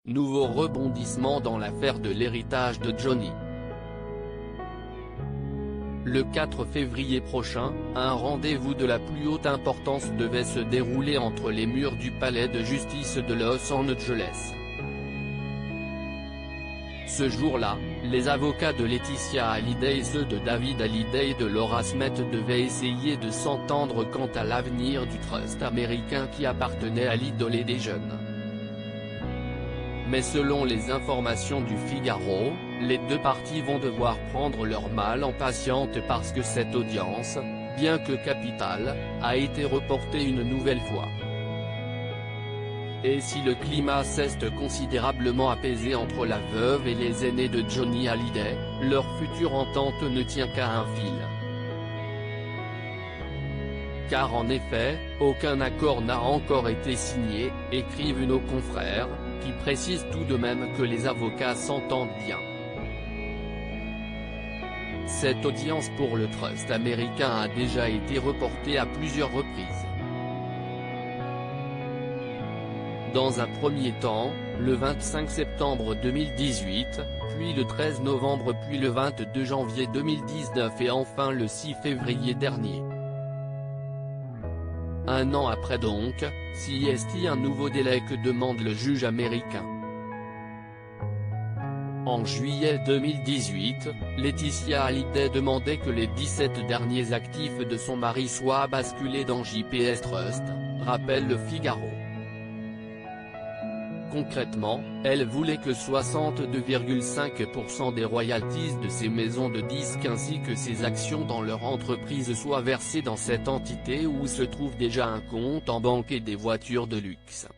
Nouveau rebondissement dans l'affaire de l'héritage de Johnny. Le 4 février prochain, un rendez-vous de la plus haute importance devait se dérouler entre les murs du palais de justice de Los Angeles. Ce jour-là, les avocats de Laetitia Hallyday et ceux de David Hallyday et de Laura Smith devaient essayer de s'entendre quant à l'avenir du trust américain qui appartenait à l'idole des jeunes. Mais selon les informations du Figaro, les deux parties vont devoir prendre leur mal en patience parce que cette audience, bien que capitale, a été reportée une nouvelle fois. Et si le climat s'est considérablement apaisé entre la veuve et les aînés de Johnny Hallyday, leur future entente ne tient qu'à un fil. Car en effet, aucun accord n'a encore été signé, écrivent nos confrères, qui précisent tout de même que les avocats s'entendent bien. Cette audience pour le trust américain a déjà été reportée à plusieurs reprises. Dans un premier temps, le 25 septembre 2018, puis le 13 novembre puis le 22 janvier 2019 et enfin le 6 février dernier. Un an après donc, s'y est-il un nouveau délai que demande le juge américain. En juillet 2018, Laetitia Hallyday demandait que les 17 derniers actifs de son mari soient basculés dans JPS Trust, rappelle le Figaro. Concrètement, elle voulait que 62,5% des royalties de ses maisons de disques ainsi que ses actions dans leur entreprise soient versées dans cette entité où se trouve déjà un compte en banque et des voitures de luxe.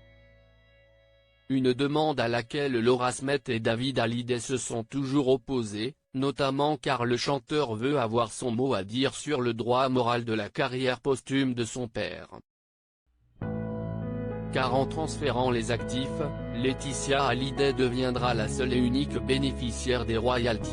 Une demande à laquelle Laura Smith et David Hallyday se sont toujours opposés, notamment car le chanteur veut avoir son mot à dire sur le droit moral de la carrière posthume de son père. Car en transférant les actifs, Laetitia Hallyday deviendra la seule et unique bénéficiaire des royalties.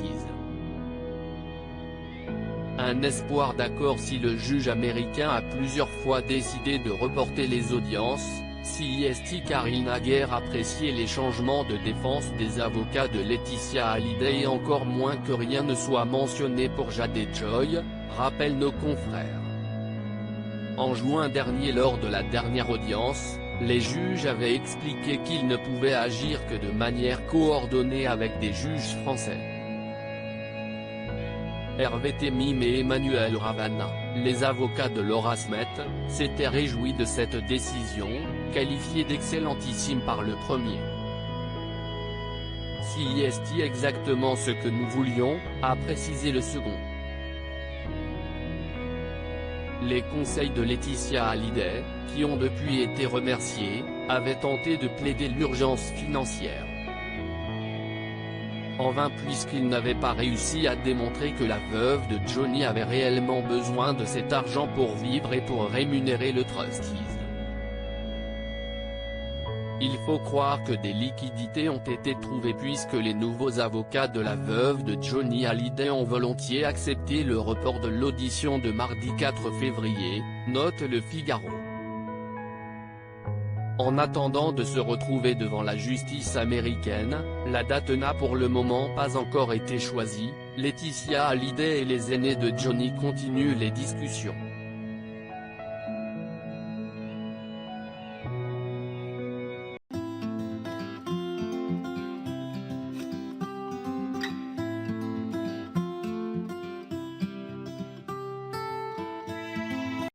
Un espoir d'accord si le juge américain a plusieurs fois décidé de reporter les audiences, si est car il n'a guère apprécié les changements de défense des avocats de Laetitia Hallyday et encore moins que rien ne soit mentionné pour Jade Choi, rappellent nos confrères. En juin dernier lors de la dernière audience, les juges avaient expliqué qu'ils ne pouvaient agir que de manière coordonnée avec des juges français. Hervé Temim et Emmanuel Ravana, les avocats de Laura Smith, s'étaient réjouis de cette décision, qualifiée d'excellentissime par le premier. Si est exactement ce que nous voulions, a précisé le second. Les conseils de Laetitia Hallyday, qui ont depuis été remerciés, avaient tenté de plaider l'urgence financière. En vain puisqu'ils n'avaient pas réussi à démontrer que la veuve de Johnny avait réellement besoin de cet argent pour vivre et pour rémunérer le trustees. Il faut croire que des liquidités ont été trouvées puisque les nouveaux avocats de la veuve de Johnny Hallyday ont volontiers accepté le report de l'audition de mardi 4 février, note le Figaro. En attendant de se retrouver devant la justice américaine, la date n'a pour le moment pas encore été choisie, Laetitia Hallyday et les aînés de Johnny continuent les discussions.